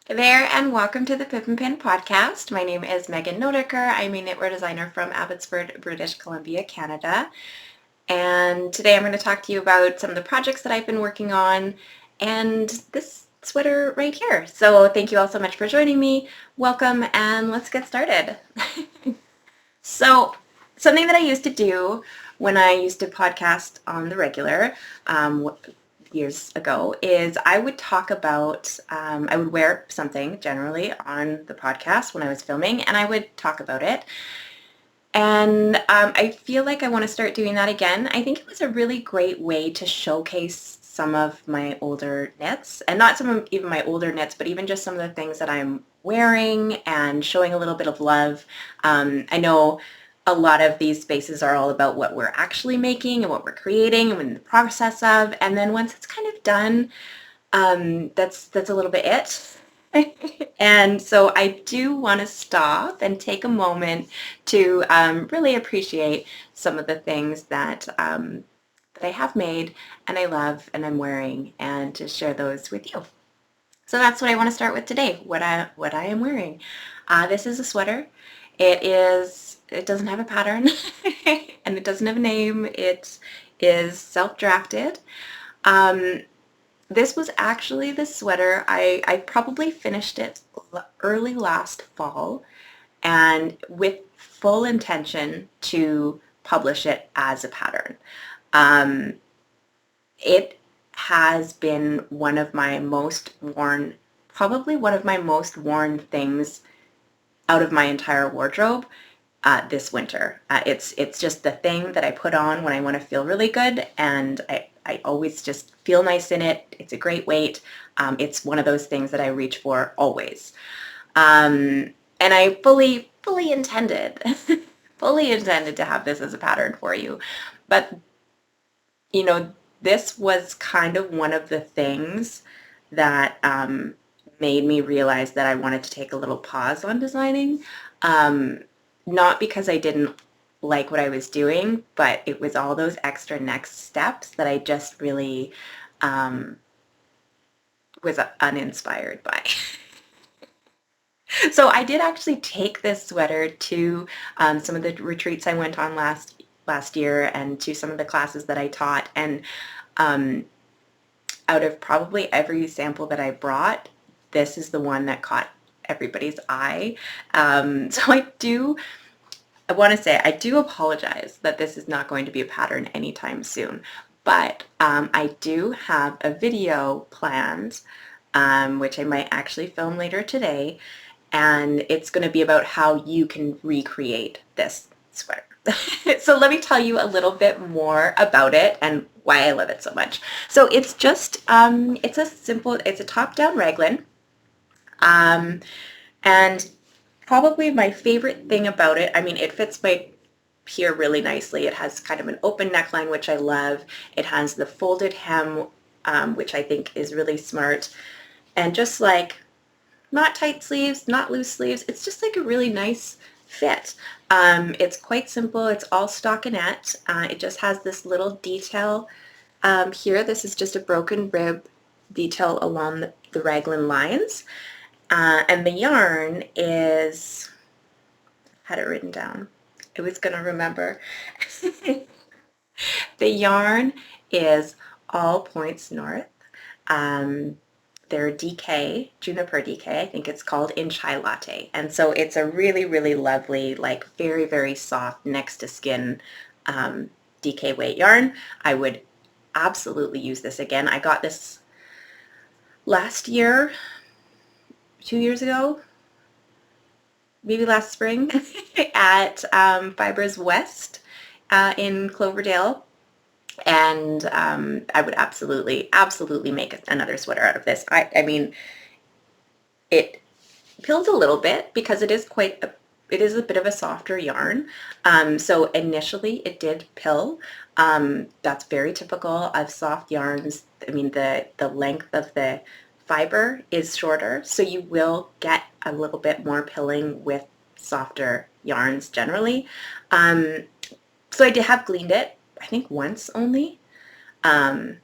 Hey there, and welcome to the Pip and Pin podcast. My name is Megan Nodecker. I'm a knitwear designer from Abbotsford, British Columbia, Canada. And today I'm going to talk to you about some of the projects that I've been working on and this sweater right here. So thank you all so much for joining me. Welcome, and let's get started. So something that I used to do when I used to podcast on the regular, years ago, is I would talk about, I would wear something generally on the podcast when I was filming, and I would talk about it. And I feel like I want to start doing that again. I think it was a really great way to showcase some of my older knits, and not some of even my older knits, but even just some of the things that I'm wearing and showing a little bit of love. I know a lot of these spaces are all about what we're actually making and what we're creating and in the process of, and then once it's kind of done, that's a little bit it. And so I do want to stop and take a moment to really appreciate some of the things that I have made and I love and I'm wearing, and to share those with you. So that's what I want to start with today, what I am wearing. This is a sweater. It doesn't have a pattern and it doesn't have a name. It is self-drafted. Um, this was actually the sweater. I probably finished it early last fall, and with full intention to publish it as a pattern. Um, it has been one of my most worn, probably one of my most worn things out of my entire wardrobe this winter. It's just the thing that I put on when I want to feel really good, and I always just feel nice in it. It's a great weight. It's one of those things that I reach for always. And I fully intended, fully intended to have this as a pattern for you. But, you know, this was kind of one of the things that made me realize that I wanted to take a little pause on designing. Not because I didn't like what I was doing, but it was all those extra next steps that I just really was uninspired by. So I did actually take this sweater to some of the retreats I went on last year, and to some of the classes that I taught. And um, out of probably every sample that I brought, this is the one that caught everybody's eye. So I want to say I do apologize that this is not going to be a pattern anytime soon, but I do have a video planned, which I might actually film later today, and it's going to be about how you can recreate this sweater. So let me tell you a little bit more about it and why I love it so much. So it's just, it's a top-down raglan, um, and probably my favorite thing about it, I mean, it fits my here really nicely. It has kind of an open neckline, which I love. It has the folded hem, which I think is really smart. And just like, not tight sleeves, not loose sleeves, it's just like a really nice fit. It's quite simple. It's all stockinette. It just has this little detail here. This is just a broken rib detail along the raglan lines. And the yarn is, had it written down. I was going to remember. The yarn is All Points North. They're DK, Juniper DK, I think it's called, in Chai Latte. And so it's a really lovely, like very soft next to skin DK weight yarn. I would absolutely use this again. I got this last year, 2 years ago, maybe last spring, at Fibers West in Cloverdale. And I would absolutely make another sweater out of this. I mean, it pills a little bit because it is it is a bit of a softer yarn. So initially it did pill. That's very typical of soft yarns. I mean, the length of the fiber is shorter, so you will get a little bit more pilling with softer yarns generally. So I did have gleaned it, I think once only, to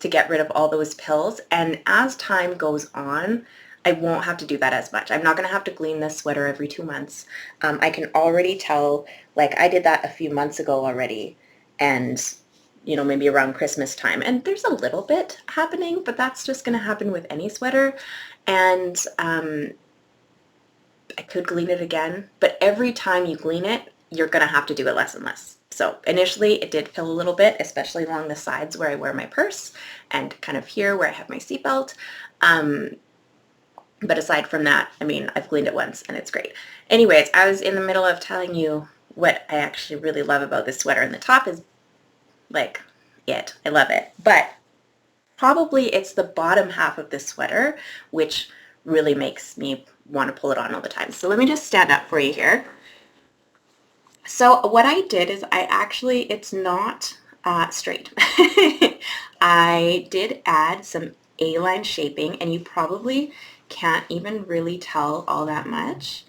get rid of all those pills. And as time goes on, I won't have to do that as much. I'm not going to have to glean this sweater every 2 months. I can already tell, like I did that a few months ago already, and maybe around Christmas time. And there's a little bit happening, but that's just going to happen with any sweater. And I could glean it again, but every time you glean it, you're going to have to do it less and less. So initially it did fill a little bit, especially along the sides where I wear my purse and kind of here where I have my seatbelt. But aside from that, I mean, I've gleaned it once and it's great. Anyways, I was in the middle of telling you what I actually really love about this sweater, and the top is like it. I love it. But probably it's the bottom half of this sweater which really makes me want to pull it on all the time. So let me just stand up for you here. So what I did is it's not straight. I did add some A-line shaping, and you probably can't even really tell all that much,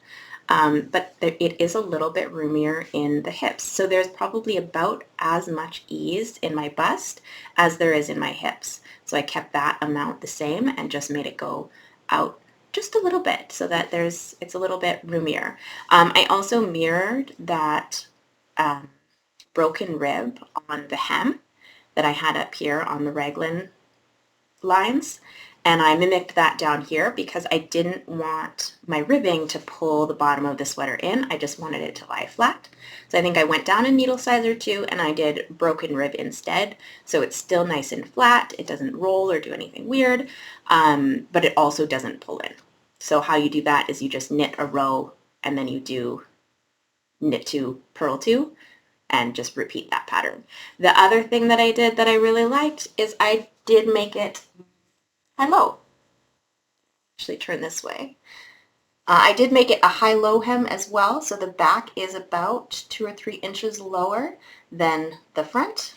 but it is a little bit roomier in the hips. So there's probably about as much ease in my bust as there is in my hips. So I kept that amount the same and just made it go out just a little bit so that it's a little bit roomier. I also mirrored that broken rib on the hem that I had up here on the raglan lines, and I mimicked that down here because I didn't want my ribbing to pull the bottom of the sweater in. I just wanted it to lie flat. So I think I went down a needle size or two and I did broken rib instead. So it's still nice and flat. It doesn't roll or do anything weird, but it also doesn't pull in. So how you do that is you just knit a row and then you do knit 2, purl 2, and just repeat that pattern. The other thing that I did that I really liked is I did make it high-low. Actually turn this way. I did make it a high-low hem as well, so the back is about 2 or 3 inches lower than the front,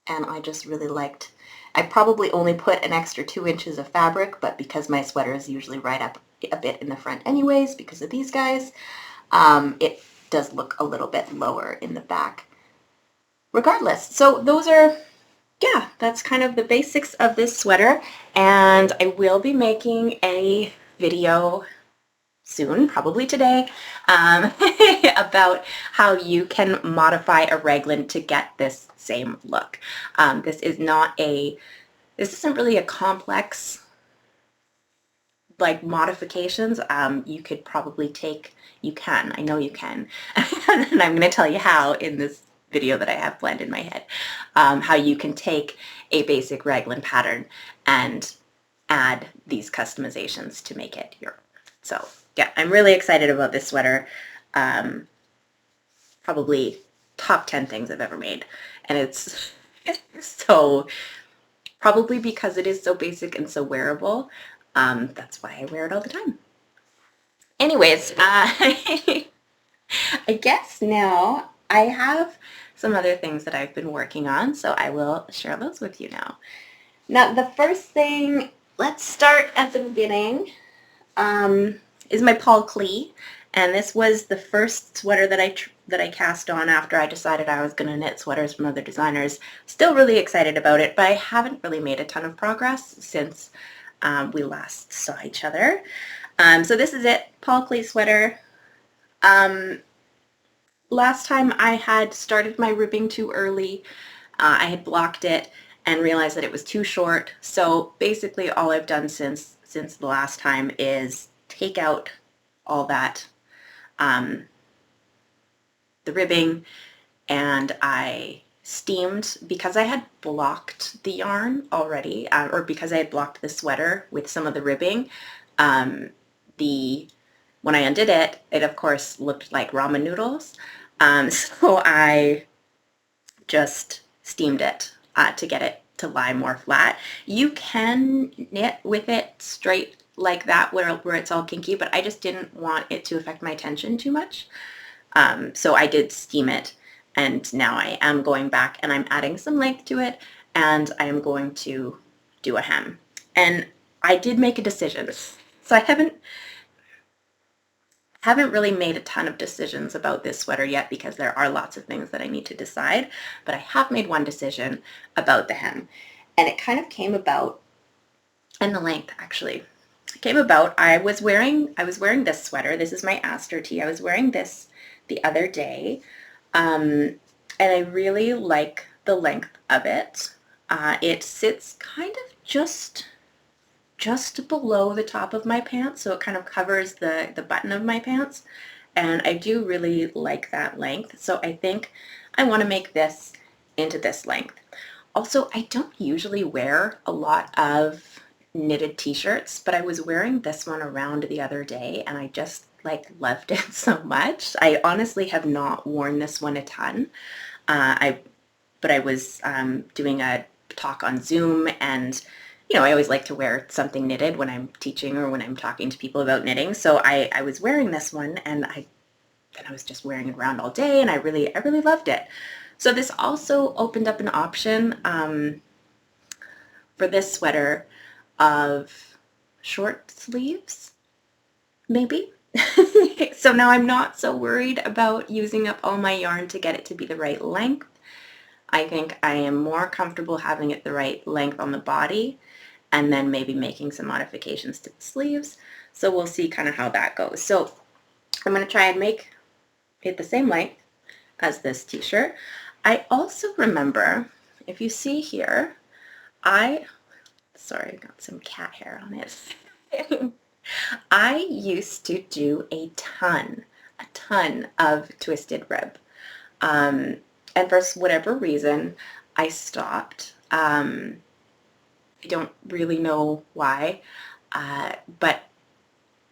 and I just really liked. I probably only put an extra 2 inches of fabric, but because my sweater is usually right up a bit in the front anyways because of these guys, it does look a little bit lower in the back regardless. So those are, yeah, that's kind of the basics of this sweater, and I will be making a video soon, probably today, about how you can modify a raglan to get this same look. This isn't really a complex like modifications. You could probably I know you can, and I'm going to tell you how in this video that I have planned in my head, how you can take a basic raglan pattern and add these customizations to make it your own. So yeah, I'm really excited about this sweater. Probably top 10 things I've ever made, and it's so, probably because it is so basic and so wearable, that's why I wear it all the time. Anyways, I guess now I have some other things that I've been working on, so I will share those with you now. Now, the first thing, let's start at the beginning, is my Klee, and this was the first sweater that I cast on after I decided I was going to knit sweaters from other designers. Still really excited about it, but I haven't really made a ton of progress since we last saw each other. So this is it, Klee sweater. Last time I had started my ribbing too early. I had blocked it and realized that it was too short. So basically all I've done since the last time is take out all that, the ribbing, and I steamed, because I had blocked the yarn already, or because I had blocked the sweater with some of the ribbing. When I undid it, it of course looked like ramen noodles. So I just steamed it to get it to lie more flat. You can knit with it straight like that where it's all kinky, but I just didn't want it to affect my tension too much. So I did steam it, and now I am going back and I'm adding some length to it, and I am going to do a hem. And I did make a decision. So I haven't really made a ton of decisions about this sweater yet because there are lots of things that I need to decide, but I have made one decision about the hem, and it kind of came about, and the length actually. came about, I was wearing this sweater. This is my Aster tee. I was wearing this the other day, and I really like the length of it. It sits kind of just below the top of my pants, so it kind of covers the button of my pants, and I do really like that length. So I think I want to make this into this length. Also, I don't usually wear a lot of knitted t-shirts, but I was wearing this one around the other day and I just like loved it so much. I honestly have not worn this one a ton. But I was doing a talk on Zoom, and I always like to wear something knitted when I'm teaching or when I'm talking to people about knitting. So I was wearing this one, and I was just wearing it around all day, and I really loved it. So this also opened up an option for this sweater of short sleeves, maybe. So now I'm not so worried about using up all my yarn to get it to be the right length. I think I am more comfortable having it the right length on the body and then maybe making some modifications to the sleeves. So we'll see kind of how that goes. So I'm going to try and make it the same length as this t-shirt. I also remember, if you see here, sorry, I got some cat hair on it. I used to do a ton of twisted rib. And for whatever reason, I stopped. I don't really know why, but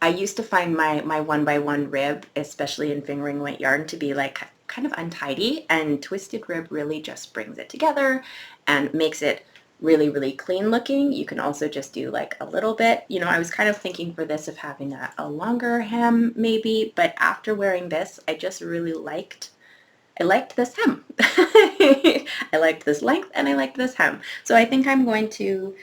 I used to find my 1x1 rib, especially in fingering weight yarn, to be like kind of untidy, and twisted rib really just brings it together and makes it really clean looking. You can also just do like a little bit. I was kind of thinking for this of having a longer hem maybe, but after wearing this, I just really liked this hem. I liked this length and I liked this hem. So I think I'm going to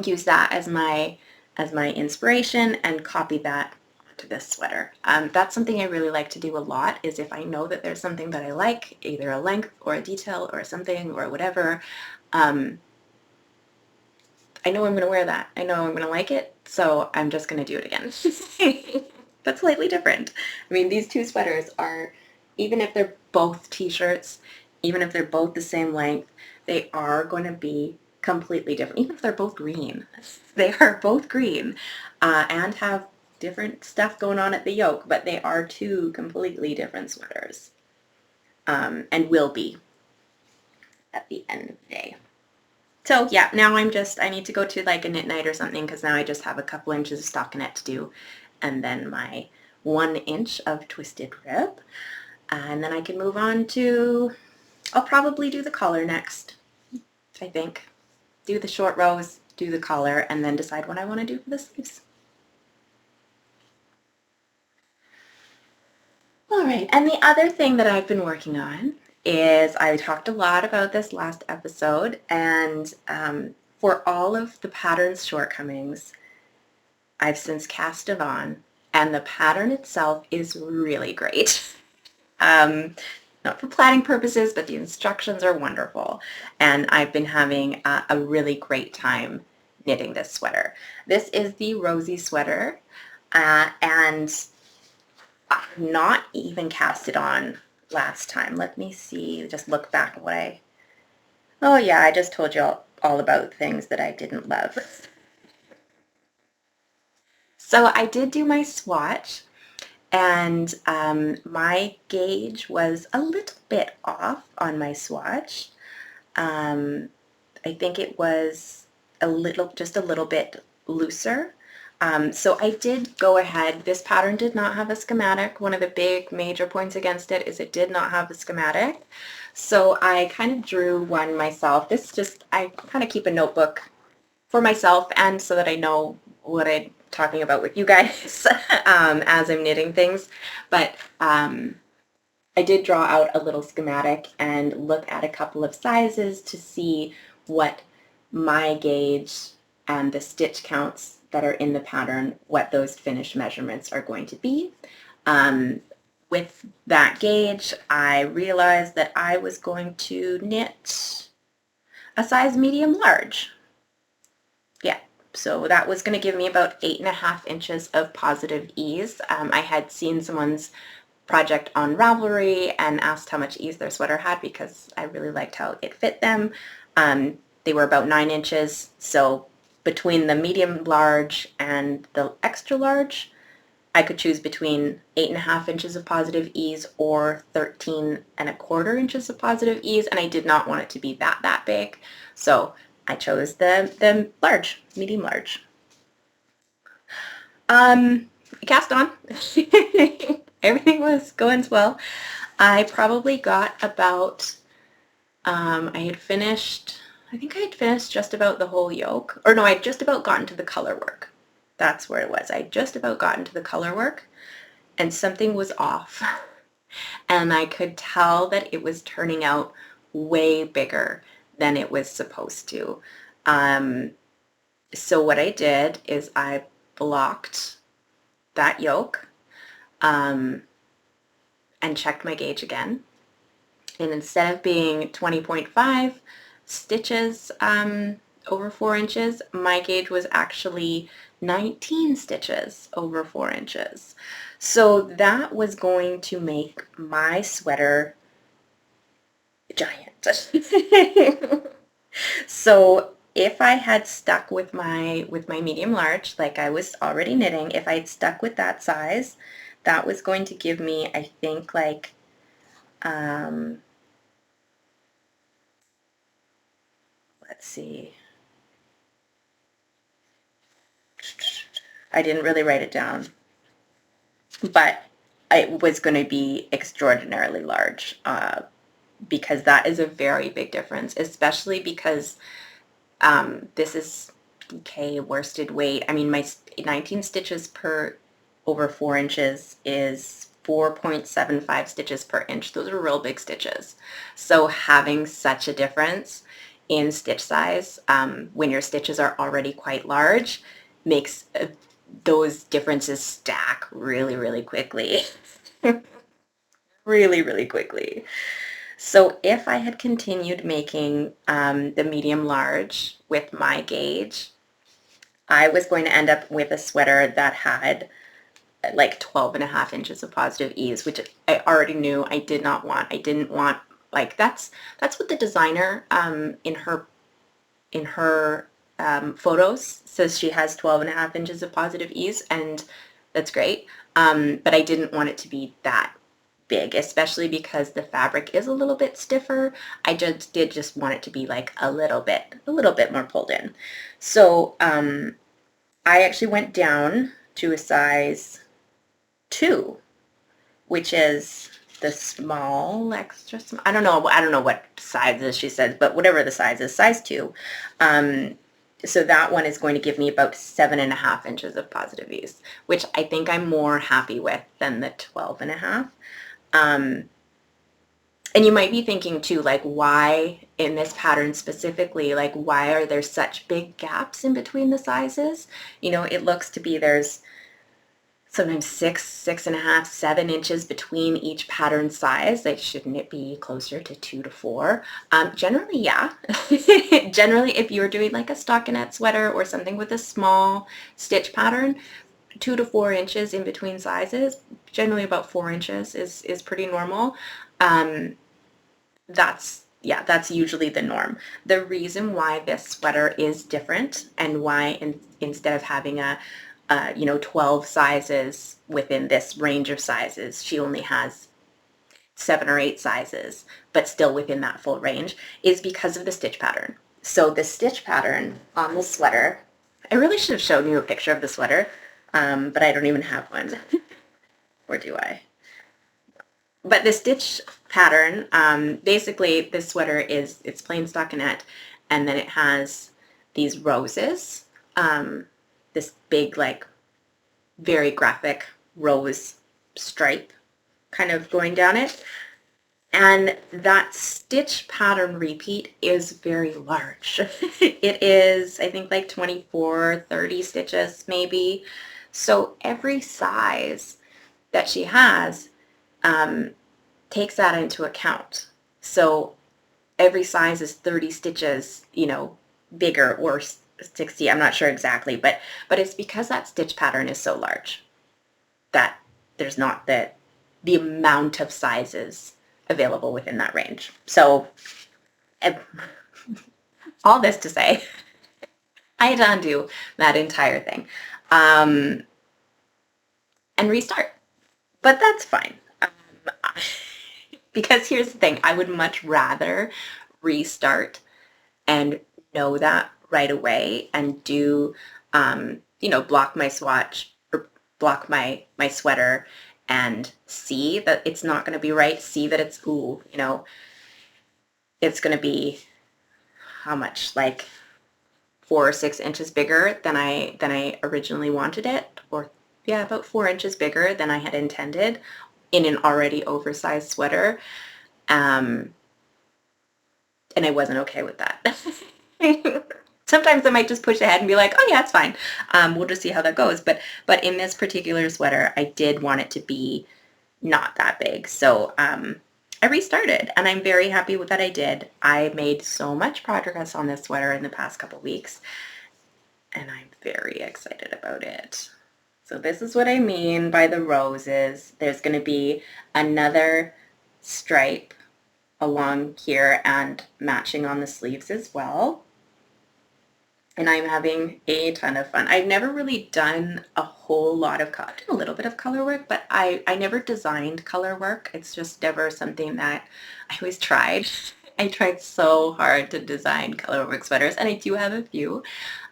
use that as my inspiration and copy that to this sweater. That's something I really like to do a lot, is if I know that there's something that I like, either a length or a detail or something or whatever, I know I'm going to wear that. I know I'm going to like it, so I'm just going to do it again. But slightly different. I mean, these two sweaters are, even if they're both t-shirts, even if they're both the same length, they are going to be completely different. Even if they're both green, they are both green and have different stuff going on at the yoke, but they are two completely different sweaters, and will be at the end of the day. So yeah, now I need to go to like a knit night or something, because now I just have a couple inches of stockinette to do, and then my 1 inch of twisted rib, and then I can move on to, I'll probably do the collar next, I think. Do the short rows, do the collar, and then decide what I want to do for the sleeves. All right, and the other thing that I've been working on is, I talked a lot about this last episode, and for all of the pattern's shortcomings, I've since cast it on, and the pattern itself is really great. Not for planning purposes, but the instructions are wonderful, and I've been having a really great time knitting this sweater. This is the Rosie sweater, and I've not even cast it on last time. Let me see, just look back at what oh yeah, I just told you all about things that I didn't love. So I did do my swatch, and my gauge was a little bit off on my swatch. I think it was just a little bit looser. So I did go ahead. This pattern did not have a schematic. One of the big major points against it is it did not have a schematic. So I kind of drew one myself. I kind of keep a notebook for myself, and so that I know what I'm talking about with you guys as I'm knitting things. But I did draw out a little schematic and look at a couple of sizes to see what my gauge and the stitch counts that are in the pattern, what those finished measurements are going to be. With that gauge, I realized that I was going to knit a size medium large. Yeah, So that was going to give me about 8.5 inches of positive ease. I had seen someone's project on Ravelry and asked how much ease their sweater had because I really liked how it fit them. They were about 9 inches, so between the medium large and the extra large, I could choose between 8.5 inches of positive ease or 13.25 inches of positive ease, and I did not want it to be that big. So I chose the large, medium large. Cast on. Everything was going well. I probably got about, I think I had finished just about the whole yoke. Or no, I had just about gotten to the color work. That's where it was. I had just about gotten to the color work and something was off. And I could tell that it was turning out way bigger than it was supposed to. So what I did is I blocked that yoke and checked my gauge again. And instead of being 20.5 stitches over 4 inches, my gauge was actually 19 stitches over 4 inches. So that was going to make my sweater giant. So if I had stuck with my medium large, like I was already knitting, if I had stuck with that size, that was going to give me, I think, like let's see. I didn't really write it down, but it was going to be extraordinarily large because that is a very big difference, especially because this is DK worsted weight. I mean, my 19 stitches per over 4 inches is 4.75 stitches per inch. Those are real big stitches. So having such a difference in stitch size when your stitches are already quite large makes those differences stack really quickly. really quickly. So if I had continued making the medium large with my gauge, I was going to end up with a sweater that had like 12.5 inches of positive ease, which I already knew I did not want. I didn't want, like, that's what the designer in her photos says she has 12.5 inches of positive ease, and that's great. But I didn't want it to be that big, especially because the fabric is a little bit stiffer. I did just want it to be like a little bit more pulled in. So I actually went down to a size 2, which is the small, extra small. I don't know what sizes she says, but whatever the size is, size 2. So that one is going to give me about 7.5 inches of positive ease, which I think I'm more happy with than the 12.5. And you might be thinking too, like, why in this pattern specifically, like, why are there such big gaps in between the sizes? You know, it looks to be there's sometimes 6.5, 7 inches between each pattern size. Like, shouldn't it be closer to 2 to 4? Generally, yeah. Generally, if you're doing like a stockinette sweater or something with a small stitch pattern, 2 to 4 inches in between sizes, generally about 4 inches is pretty normal. That's usually the norm. The reason why this sweater is different and why instead of having a 12 sizes within this range of sizes, she only has 7 or 8 sizes, but still within that full range, is because of the stitch pattern. So the stitch pattern on the sweater, I really should have shown you a picture of the sweater, but I don't even have one. Or do I? But the stitch pattern, basically this sweater it's plain stockinette, and then it has these roses, this big, like, very graphic rose stripe kind of going down it. And that stitch pattern repeat is very large. It is, I think, like 24, 30 stitches maybe. So every size that she has takes that into account. So every size is 30 stitches, bigger or 60, I'm not sure exactly, but it's because that stitch pattern is so large that there's not the amount of sizes available within that range. So all this to say, I had to undo that entire thing and restart. But that's fine. Because here's the thing, I would much rather restart and know that right away and do, block my swatch or block my sweater and see that it's not going to be right. See that it's, it's going to be how much, like 4 or 6 inches bigger than I originally wanted it, or yeah, about 4 inches bigger than I had intended in an already oversized sweater. And I wasn't okay with that. Sometimes I might just push ahead and be like, oh yeah, it's fine. We'll just see how that goes. But in this particular sweater, I did want it to be not that big. So I restarted, and I'm very happy with that I did. I made so much progress on this sweater in the past couple weeks, and I'm very excited about it. So this is what I mean by the roses. There's going to be another stripe along here and matching on the sleeves as well. And I'm having a ton of fun. I've never really done a whole lot of color. I did a little bit of color work, but I never designed color work. It's just never something that I always tried. I tried so hard to design color work sweaters, and I do have a few,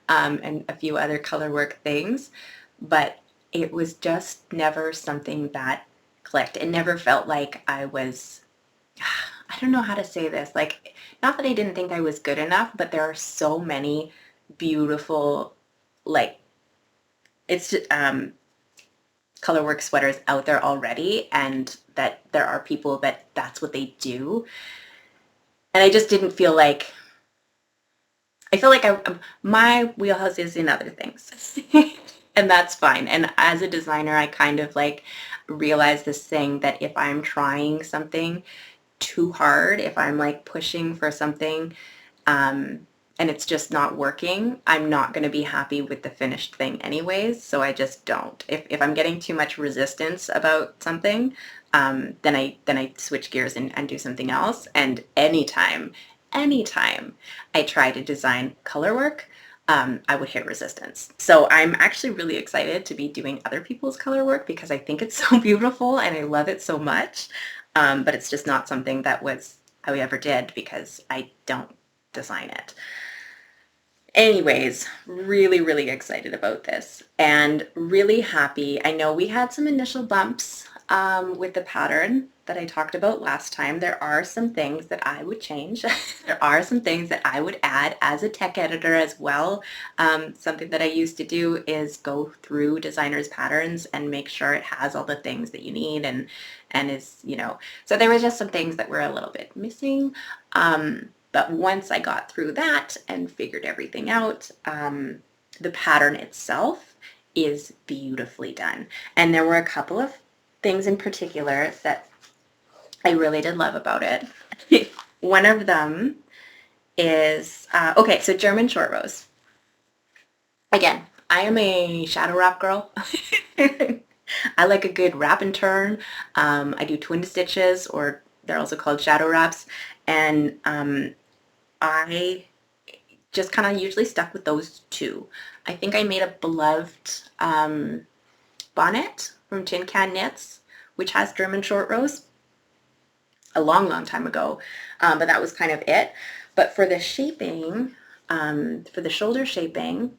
and a few other color work things, but it was just never something that clicked. It never felt like I was, I don't know how to say this, like, not that I didn't think I was good enough, but there are so many beautiful, like, it's just, colorwork sweaters out there already, and that there are people that that's what they do. And I just didn't feel like, I feel like my wheelhouse is in other things. And that's fine. And as a designer, I kind of like realize this thing that if I'm trying something too hard, if I'm like pushing for something, and it's just not working, I'm not going to be happy with the finished thing anyways, so I just don't. If I'm getting too much resistance about something, then I switch gears and do something else. And anytime I try to design color work, I would hit resistance. So I'm actually really excited to be doing other people's color work because I think it's so beautiful and I love it so much. But it's just not something that I ever did because I don't design it. Anyways, really, really excited about this and really happy. I know we had some initial bumps with the pattern that I talked about last time. There are some things that I would change. There are some things that I would add as a tech editor as well. Something that I used to do is go through designers' patterns and make sure it has all the things that you need and is, so there was just some things that were a little bit missing. But once I got through that and figured everything out, the pattern itself is beautifully done. And there were a couple of things in particular that I really did love about it. One of them is, okay, so German short rows. Again, I am a shadow wrap girl. I like a good wrap and turn. I do twin stitches, or they're also called shadow wraps. And I just kind of usually stuck with those two. I think I made a beloved bonnet from Tin Can Knits, which has German short rows a long, long time ago, but that was kind of it. But for the shaping, for the shoulder shaping,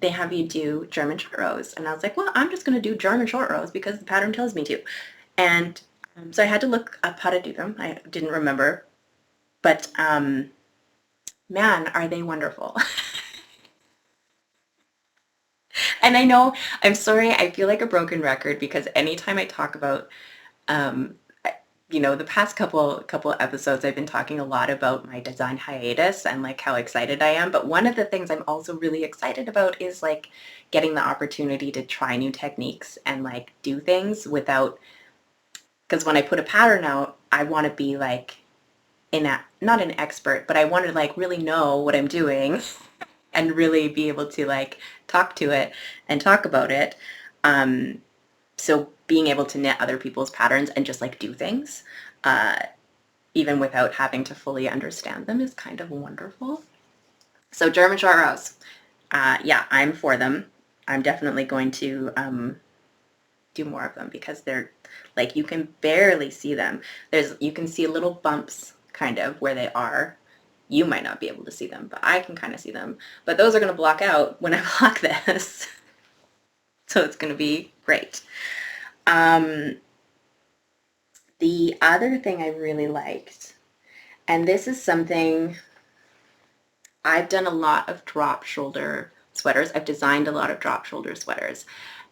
they have you do German short rows. And I was like, well, I'm just going to do German short rows because the pattern tells me to. And so I had to look up how to do them. I didn't remember. But man, are they wonderful. And I know, I'm sorry, I feel like a broken record because anytime I talk about, the past couple episodes, I've been talking a lot about my design hiatus and like how excited I am. But one of the things I'm also really excited about is like getting the opportunity to try new techniques and like do things without, because when I put a pattern out, I want to be like not an expert, but I want to like really know what I'm doing and really be able to like talk to it and talk about it. So being able to knit other people's patterns and just like do things, even without having to fully understand them, is kind of wonderful. So German short rows, yeah, I'm for them. I'm definitely going to do more of them because they're like, you can barely see them. You can see little bumps kind of where they are. You might not be able to see them, but I can kind of see them. But those are going to block out when I block this. So it's going to be great. The other thing I really liked, and this is something, I've done a lot of drop shoulder sweaters. I've designed a lot of drop shoulder sweaters.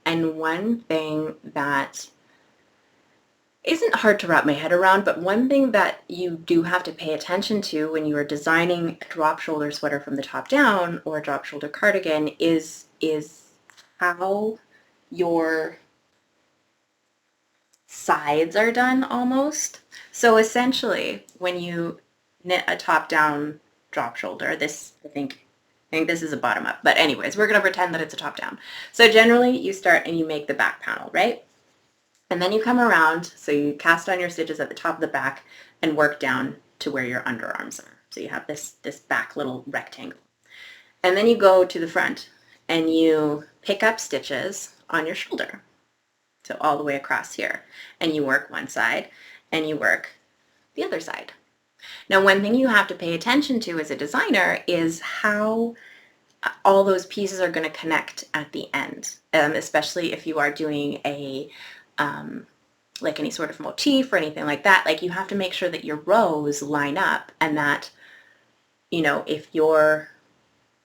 And one thing that isn't hard to wrap my head around, but one thing that you do have to pay attention to when you are designing a drop shoulder sweater from the top down or a drop shoulder cardigan is how your sides are done almost. So essentially, when you knit a top down drop shoulder, this I think this is a bottom up, but anyways, we're going to pretend that it's a top down. So generally you start and you make the back panel, right? And then you come around, so you cast on your stitches at the top of the back and work down to where your underarms are. So you have this back little rectangle. And then you go to the front and you pick up stitches on your shoulder. So all the way across here. And you work one side and you work the other side. Now, one thing you have to pay attention to as a designer is how all those pieces are going to connect at the end, especially if you are doing a like any sort of motif or anything like that. Like, you have to make sure that your rows line up and that, you know, if your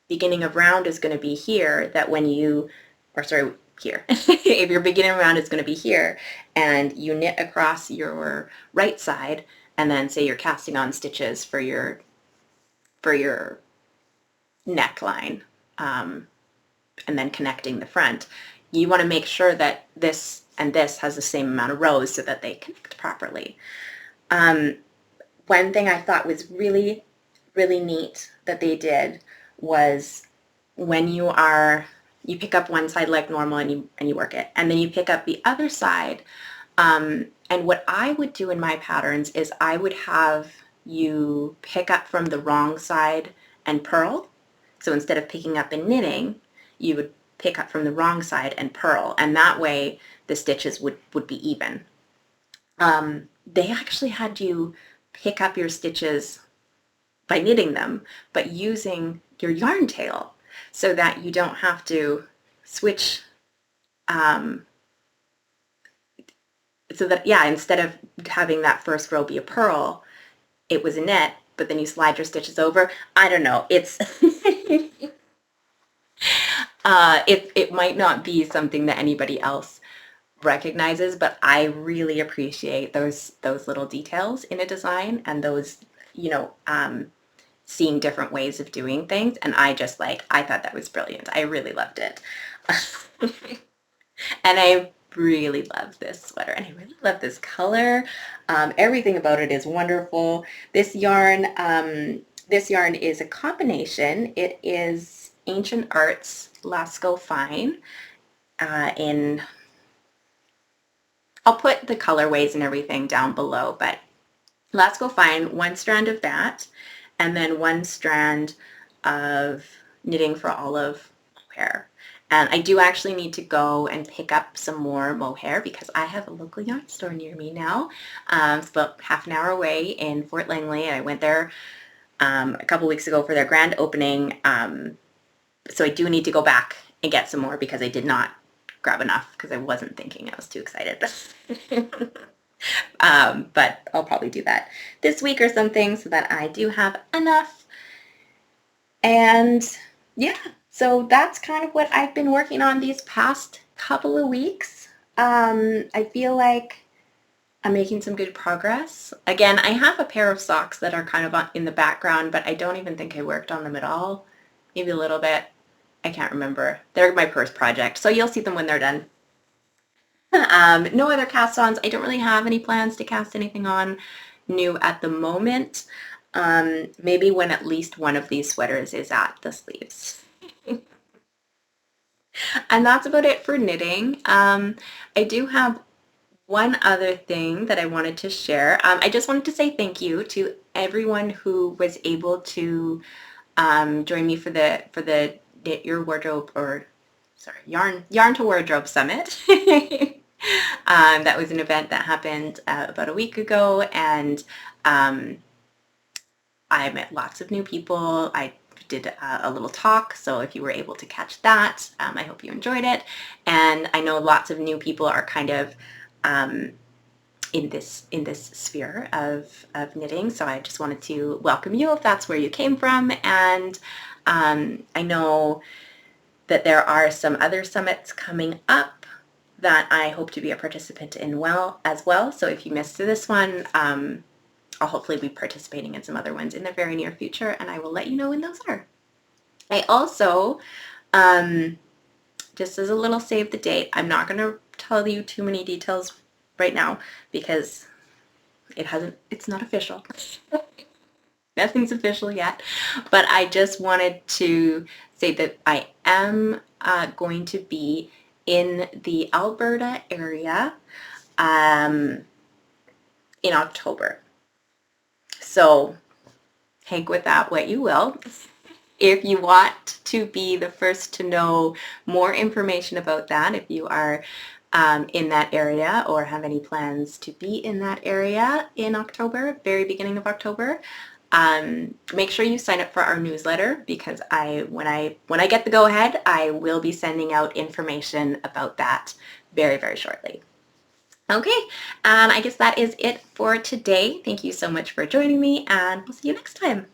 beginning of round is going to be here, that when you, or sorry, here, if your beginning round is going to be here and you knit across your right side and then say you're casting on stitches for your neckline, and then connecting the front, you want to make sure that this and this has the same amount of rows so that they connect properly. One thing I thought was really, really neat that they did was when you pick up one side like normal and you work it, and then you pick up the other side. And what I would do in my patterns is I would have you pick up from the wrong side and purl. So instead of picking up and knitting, you would pick up from the wrong side and purl, and that way the stitches would be even. They actually had you pick up your stitches by knitting them, but using your yarn tail so that you don't have to switch, so that, yeah, instead of having that first row be a purl, it was a knit, but then you slide your stitches over. I don't know, it's it might not be something that anybody else recognizes, but I really appreciate those little details in a design, and those, you know, seeing different ways of doing things. And I thought that was brilliant. I really loved it. And I really love this sweater, and I really love this color. Everything about it is wonderful. This yarn is a combination. It is Ancient Arts Lasco Fine in, I'll put the colorways and everything down below, but Lasco Fine, one strand of that, and then one strand of Knitting for Olive mohair. And I do actually need to go and pick up some more mohair because I have a local yarn store near me now. It's about half an hour away in Fort Langley, and I went there a couple weeks ago for their grand opening. So I do need to go back and get some more because I did not grab enough because I wasn't thinking. I was too excited. But I'll probably do that this week or something so that I do have enough. And yeah, so that's kind of what I've been working on these past couple of weeks. I feel like I'm making some good progress. Again, I have a pair of socks that are kind of in the background, but I don't even think I worked on them at all. Maybe a little bit. I can't remember. They're my first project, so you'll see them when they're done. No other cast-ons. I don't really have any plans to cast anything on new at the moment. Maybe when at least one of these sweaters is at the sleeves. And that's about it for knitting. I do have one other thing that I wanted to share. I just wanted to say thank you to everyone who was able to join me for the Knit Your Wardrobe, or sorry, Yarn to Wardrobe Summit. That was an event that happened about a week ago, and I met lots of new people. I did a little talk, so if you were able to catch that, I hope you enjoyed it. And I know lots of new people are kind of in this sphere of knitting, so I just wanted to welcome you if that's where you came from. And I know that there are some other summits coming up that I hope to be a participant in as well. So if you missed this one, I'll hopefully be participating in some other ones in the very near future, and I will let you know when those are. I also, just as a little save the date, I'm not going to tell you too many details right now because it's not official. Nothing's official yet, but I just wanted to say that I am going to be in the Alberta area in October. So take with that what you will. If you want to be the first to know more information about that, if you are in that area or have any plans to be in that area in October, very beginning of October, make sure you sign up for our newsletter, because when I get the go-ahead, I will be sending out information about that very, very shortly. Okay, and I guess that is it for today. Thank you so much for joining me, and we'll see you next time.